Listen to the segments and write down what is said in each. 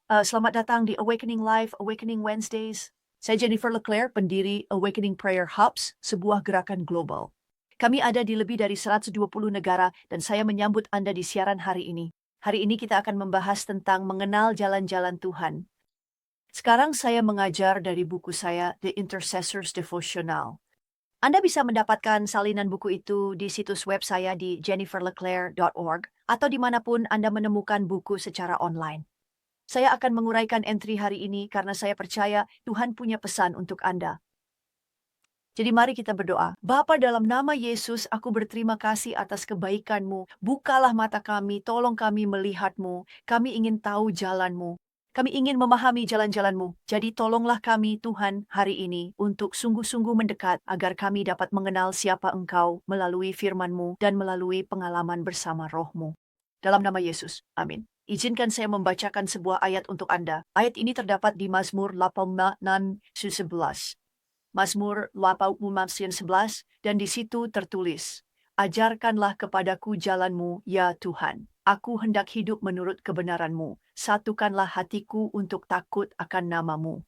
Selamat datang di Awakening Live, Awakening Wednesdays. Saya Jennifer Leclerc, pendiri Awakening Prayer Hubs, sebuah gerakan global. Kami ada di lebih dari 120 negara dan saya menyambut Anda di siaran hari ini. Hari ini kita akan membahas tentang mengenal jalan-jalan Tuhan. Sekarang saya mengajar dari buku saya, The Intercessor's Devotional. Anda bisa mendapatkan salinan buku itu di situs web saya di jenniferleclerc.org atau dimanapun Anda menemukan buku secara online. Saya akan menguraikan entry hari ini karena saya percaya Tuhan punya pesan untuk Anda. Jadi mari kita berdoa. Bapa, dalam nama Yesus, aku berterima kasih atas kebaikan-Mu. Bukalah mata kami, tolong kami melihat-Mu. Kami ingin tahu jalan-Mu. Kami ingin memahami jalan-jalan-Mu. Jadi tolonglah kami, Tuhan, hari ini untuk sungguh-sungguh mendekat agar kami dapat mengenal siapa Engkau melalui firman-Mu dan melalui pengalaman bersama Roh-Mu. Dalam nama Yesus, amin. Izinkan saya membacakan sebuah ayat untuk Anda. Ayat ini terdapat di Mazmur 86:11. Mazmur 86:11, dan di situ tertulis, "Ajarkanlah kepadaku jalan-Mu, ya Tuhan. Aku hendak hidup menurut kebenaran-Mu. Satukanlah hatiku untuk takut akan nama-Mu."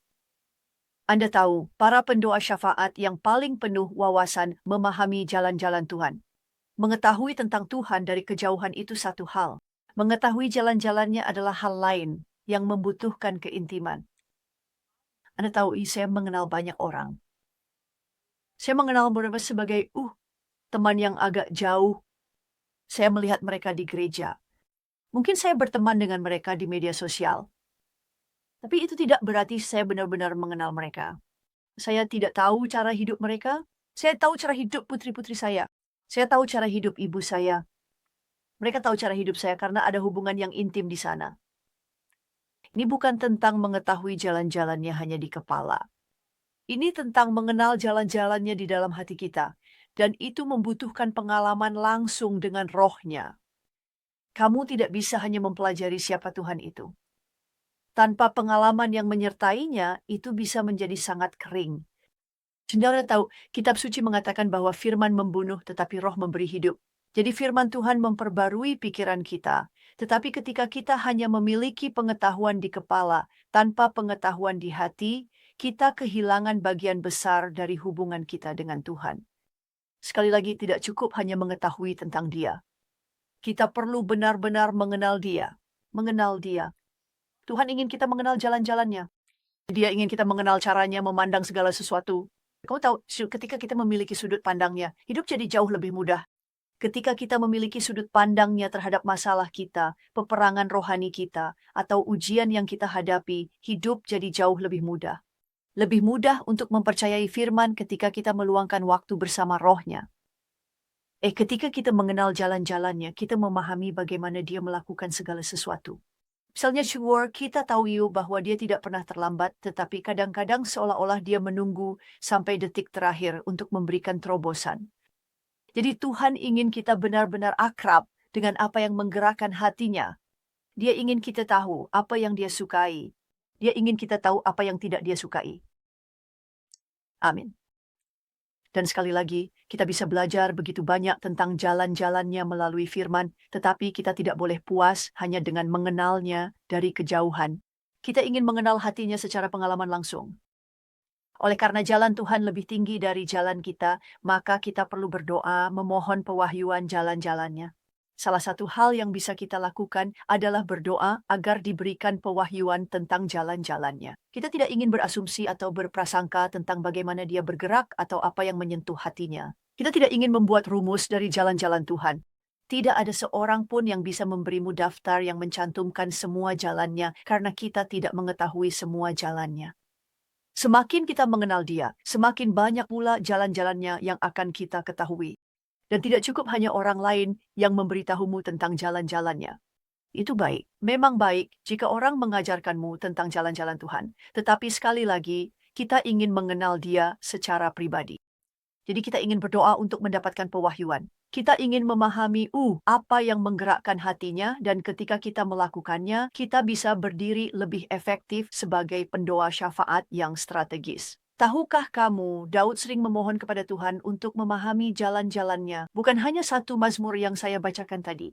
Anda tahu, para pendoa syafaat yang paling penuh wawasan memahami jalan-jalan Tuhan. Mengetahui tentang Tuhan dari kejauhan itu satu hal. Mengetahui jalan-jalannya adalah hal lain yang membutuhkan keintiman. Anda tahu, saya mengenal banyak orang. Saya mengenal mereka sebagai teman yang agak jauh. Saya melihat mereka di gereja. Mungkin saya berteman dengan mereka di media sosial. Tapi itu tidak berarti saya benar-benar mengenal mereka. Saya tidak tahu cara hidup mereka. Saya tahu cara hidup putri-putri saya. Saya tahu cara hidup ibu saya. Mereka tahu cara hidup saya karena ada hubungan yang intim di sana. Ini bukan tentang mengetahui jalan-jalannya hanya di kepala. Ini tentang mengenal jalan-jalannya di dalam hati kita. Dan itu membutuhkan pengalaman langsung dengan rohnya. Kamu tidak bisa hanya mempelajari siapa Tuhan itu. Tanpa pengalaman yang menyertainya, itu bisa menjadi sangat kering. Saudara tahu, kitab suci mengatakan bahwa firman membunuh tetapi roh memberi hidup. Jadi firman Tuhan memperbarui pikiran kita. Tetapi ketika kita hanya memiliki pengetahuan di kepala tanpa pengetahuan di hati, kita kehilangan bagian besar dari hubungan kita dengan Tuhan. Sekali lagi, tidak cukup hanya mengetahui tentang Dia. Kita perlu benar-benar mengenal Dia. Mengenal Dia. Tuhan ingin kita mengenal jalan-jalannya. Dia ingin kita mengenal caranya memandang segala sesuatu. Kamu tahu, ketika kita memiliki sudut pandangnya, hidup jadi jauh lebih mudah. Ketika kita memiliki sudut pandangnya terhadap masalah kita, peperangan rohani kita, atau ujian yang kita hadapi, hidup jadi jauh lebih mudah. Lebih mudah untuk mempercayai firman ketika kita meluangkan waktu bersama rohnya. Ketika kita mengenal jalan-jalannya, kita memahami bagaimana dia melakukan segala sesuatu. Misalnya kita tahu bahwa dia tidak pernah terlambat, tetapi kadang-kadang seolah-olah dia menunggu sampai detik terakhir untuk memberikan terobosan. Jadi Tuhan ingin kita benar-benar akrab dengan apa yang menggerakkan hatinya. Dia ingin kita tahu apa yang dia sukai. Dia ingin kita tahu apa yang tidak dia sukai. Amin. Dan sekali lagi, kita bisa belajar begitu banyak tentang jalan-jalannya melalui firman, tetapi kita tidak boleh puas hanya dengan mengenalnya dari kejauhan. Kita ingin mengenal hatinya secara pengalaman langsung. Oleh karena jalan Tuhan lebih tinggi dari jalan kita, maka kita perlu berdoa memohon pewahyuan jalan-jalannya. Salah satu hal yang bisa kita lakukan adalah berdoa agar diberikan pewahyuan tentang jalan-jalannya. Kita tidak ingin berasumsi atau berprasangka tentang bagaimana dia bergerak atau apa yang menyentuh hatinya. Kita tidak ingin membuat rumus dari jalan-jalan Tuhan. Tidak ada seorang pun yang bisa memberimu daftar yang mencantumkan semua jalannya karena kita tidak mengetahui semua jalannya. Semakin kita mengenal dia, semakin banyak pula jalan-jalannya yang akan kita ketahui. Dan tidak cukup hanya orang lain yang memberitahumu tentang jalan-jalannya. Itu baik. Memang baik jika orang mengajarkanmu tentang jalan-jalan Tuhan. Tetapi sekali lagi, kita ingin mengenal dia secara pribadi. Jadi kita ingin berdoa untuk mendapatkan pewahyuan. Kita ingin memahami apa yang menggerakkan hatinya, dan ketika kita melakukannya, kita bisa berdiri lebih efektif sebagai pendoa syafaat yang strategis. Tahukah kamu, Daud sering memohon kepada Tuhan untuk memahami jalan-jalannya, bukan hanya satu mazmur yang saya bacakan tadi.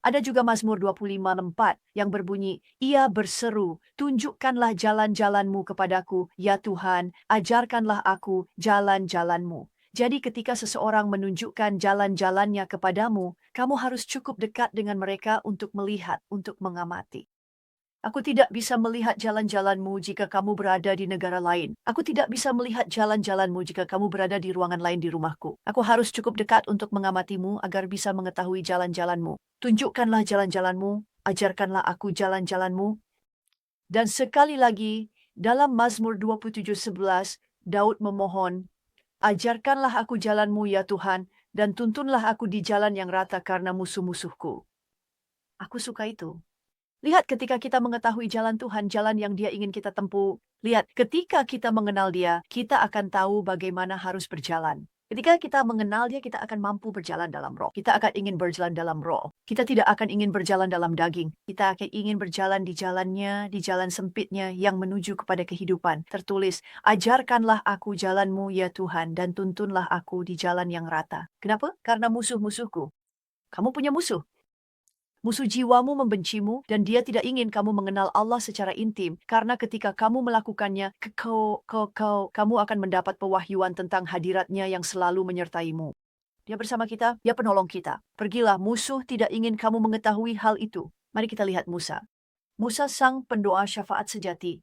Ada juga Mazmur 25:4 yang berbunyi, Ia berseru, tunjukkanlah jalan-jalanmu kepadaku, ya Tuhan, ajarkanlah aku jalan-jalanmu. Jadi ketika seseorang menunjukkan jalan-jalannya kepadamu, kamu harus cukup dekat dengan mereka untuk melihat, untuk mengamati. Aku tidak bisa melihat jalan-jalanmu jika kamu berada di negara lain. Aku tidak bisa melihat jalan-jalanmu jika kamu berada di ruangan lain di rumahku. Aku harus cukup dekat untuk mengamatimu agar bisa mengetahui jalan-jalanmu. Tunjukkanlah jalan-jalanmu, ajarkanlah aku jalan-jalanmu. Dan sekali lagi, dalam Mazmur 27:11, Daud memohon, ajarkanlah aku jalanmu ya Tuhan, dan tuntunlah aku di jalan yang rata karena musuh-musuhku. Aku suka itu. Lihat ketika kita mengetahui jalan Tuhan, jalan yang Dia ingin kita tempuh. Lihat, ketika kita mengenal Dia, kita akan tahu bagaimana harus berjalan. Ketika kita mengenal Dia, kita akan mampu berjalan dalam roh. Kita akan ingin berjalan dalam roh. Kita tidak akan ingin berjalan dalam daging. Kita akan ingin berjalan di jalannya, di jalan sempitnya yang menuju kepada kehidupan. Tertulis, ajarkanlah aku jalanmu ya Tuhan, dan tuntunlah aku di jalan yang rata. Kenapa? Karena musuh-musuhku. Kamu punya musuh. Musuh jiwamu membencimu dan dia tidak ingin kamu mengenal Allah secara intim karena ketika kamu melakukannya, kamu akan mendapat pewahyuan tentang hadiratnya yang selalu menyertaimu. Dia bersama kita, dia penolong kita. Pergilah, musuh tidak ingin kamu mengetahui hal itu. Mari kita lihat Musa. Musa sang pendoa syafaat sejati.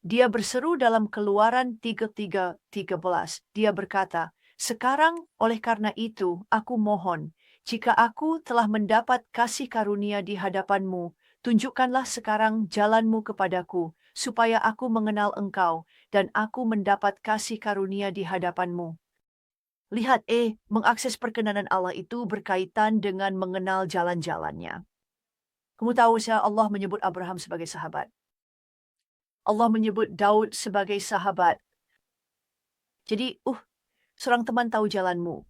Dia berseru dalam Keluaran 33:13. Dia berkata, sekarang oleh karena itu aku mohon, jika aku telah mendapat kasih karunia di hadapanmu, tunjukkanlah sekarang jalanmu kepadaku, supaya aku mengenal engkau, dan aku mendapat kasih karunia di hadapanmu. Lihat, mengakses perkenanan Allah itu berkaitan dengan mengenal jalan-jalannya. Kamu tahu Allah menyebut Abraham sebagai sahabat. Allah menyebut Daud sebagai sahabat. Jadi, seorang teman tahu jalanmu.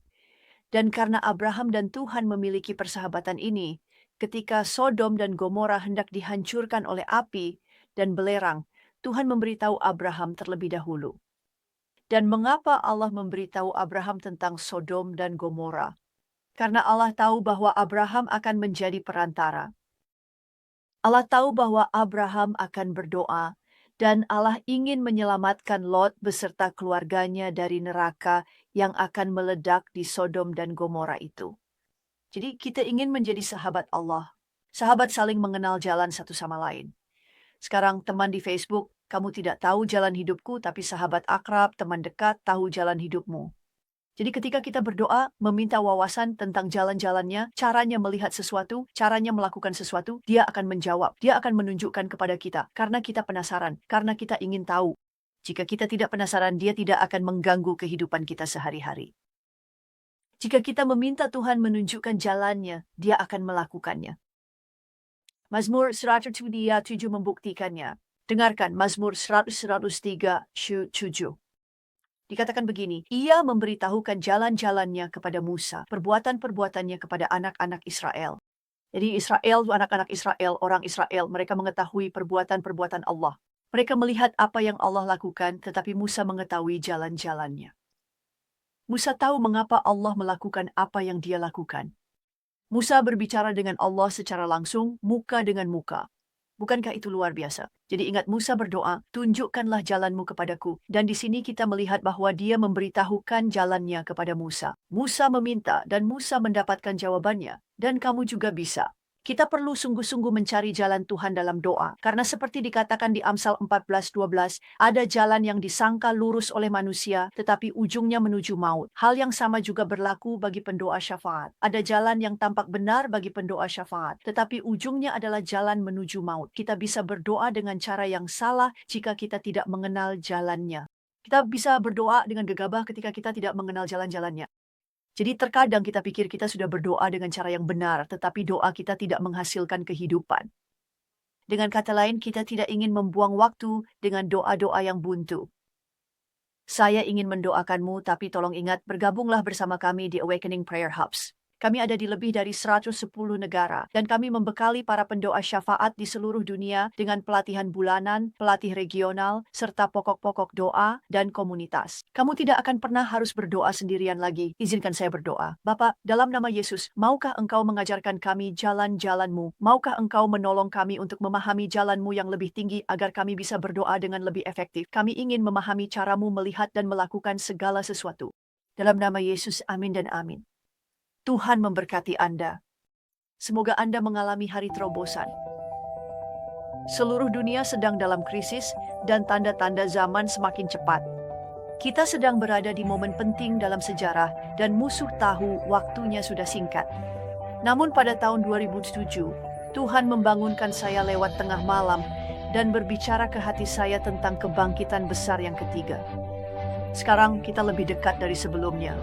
Dan karena Abraham dan Tuhan memiliki persahabatan ini, ketika Sodom dan Gomora hendak dihancurkan oleh api dan belerang, Tuhan memberitahu Abraham terlebih dahulu. Dan mengapa Allah memberitahu Abraham tentang Sodom dan Gomora? Karena Allah tahu bahwa Abraham akan menjadi perantara. Allah tahu bahwa Abraham akan berdoa, dan Allah ingin menyelamatkan Lot beserta keluarganya dari neraka yang akan meledak di Sodom dan Gomora itu. Jadi kita ingin menjadi sahabat Allah. Sahabat saling mengenal jalan satu sama lain. Sekarang teman di Facebook, kamu tidak tahu jalan hidupku, tapi sahabat akrab, teman dekat, tahu jalan hidupmu. Jadi ketika kita berdoa, meminta wawasan tentang jalan-jalannya, caranya melihat sesuatu, caranya melakukan sesuatu, dia akan menjawab. Dia akan menunjukkan kepada kita. Karena kita penasaran, karena kita ingin tahu. Jika kita tidak penasaran, dia tidak akan mengganggu kehidupan kita sehari-hari. Jika kita meminta Tuhan menunjukkan jalannya, dia akan melakukannya. Mazmur 107 membuktikannya. Dengarkan Mazmur 103:7. Dikatakan begini, ia memberitahukan jalan-jalannya kepada Musa, perbuatan-perbuatannya kepada anak-anak Israel. Jadi Israel, anak-anak Israel, orang Israel, mereka mengetahui perbuatan-perbuatan Allah. Mereka melihat apa yang Allah lakukan, tetapi Musa mengetahui jalan-jalannya. Musa tahu mengapa Allah melakukan apa yang dia lakukan. Musa berbicara dengan Allah secara langsung, muka dengan muka. Bukankah itu luar biasa? Jadi ingat Musa berdoa, tunjukkanlah jalanmu kepadaku. Dan di sini kita melihat bahwa dia memberitahukan jalannya kepada Musa. Musa meminta dan Musa mendapatkan jawabannya. Dan kamu juga bisa. Kita perlu sungguh-sungguh mencari jalan Tuhan dalam doa. Karena seperti dikatakan di Amsal 14:12, ada jalan yang disangka lurus oleh manusia, tetapi ujungnya menuju maut. Hal yang sama juga berlaku bagi pendoa syafaat. Ada jalan yang tampak benar bagi pendoa syafaat, tetapi ujungnya adalah jalan menuju maut. Kita bisa berdoa dengan cara yang salah jika kita tidak mengenal jalannya. Kita bisa berdoa dengan gegabah ketika kita tidak mengenal jalan-jalannya. Jadi terkadang kita pikir kita sudah berdoa dengan cara yang benar, tetapi doa kita tidak menghasilkan kehidupan. Dengan kata lain, kita tidak ingin membuang waktu dengan doa-doa yang buntu. Saya ingin mendoakanmu, tapi tolong ingat, bergabunglah bersama kami di Awakening Prayer Hubs. Kami ada di lebih dari 110 negara, dan kami membekali para pendoa syafaat di seluruh dunia dengan pelatihan bulanan, pelatih regional, serta pokok-pokok doa dan komunitas. Kamu tidak akan pernah harus berdoa sendirian lagi. Izinkan saya berdoa. Bapa, dalam nama Yesus, maukah Engkau mengajarkan kami jalan-jalan-Mu? Maukah Engkau menolong kami untuk memahami jalan-Mu yang lebih tinggi agar kami bisa berdoa dengan lebih efektif? Kami ingin memahami cara-Mu melihat dan melakukan segala sesuatu. Dalam nama Yesus, amin dan amin. Tuhan memberkati Anda. Semoga Anda mengalami hari terobosan. Seluruh dunia sedang dalam krisis dan tanda-tanda zaman semakin cepat. Kita sedang berada di momen penting dalam sejarah dan musuh tahu waktunya sudah singkat. Namun pada tahun 2007, Tuhan membangunkan saya lewat tengah malam dan berbicara ke hati saya tentang kebangkitan besar yang ketiga. Sekarang kita lebih dekat dari sebelumnya.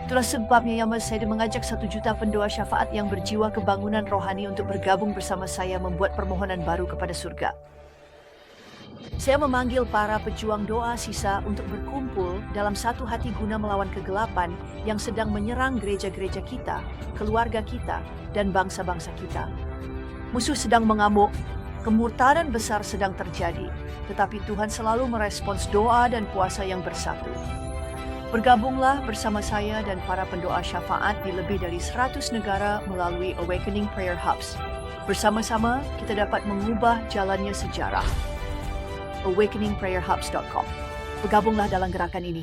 Itulah sebabnya saya mengajak 1 juta pendoa syafaat yang berjiwa kebangunan rohani untuk bergabung bersama saya membuat permohonan baru kepada surga. Saya memanggil para pejuang doa sisa untuk berkumpul dalam satu hati guna melawan kegelapan yang sedang menyerang gereja-gereja kita, keluarga kita, dan bangsa-bangsa kita. Musuh sedang mengamuk, kemurtadan besar sedang terjadi, tetapi Tuhan selalu merespons doa dan puasa yang bersatu. Bergabunglah bersama saya dan para pendoa syafaat di lebih dari 100 negara melalui Awakening Prayer Hubs. Bersama-sama kita dapat mengubah jalannya sejarah. awakeningprayerhubs.com. Bergabunglah dalam gerakan ini.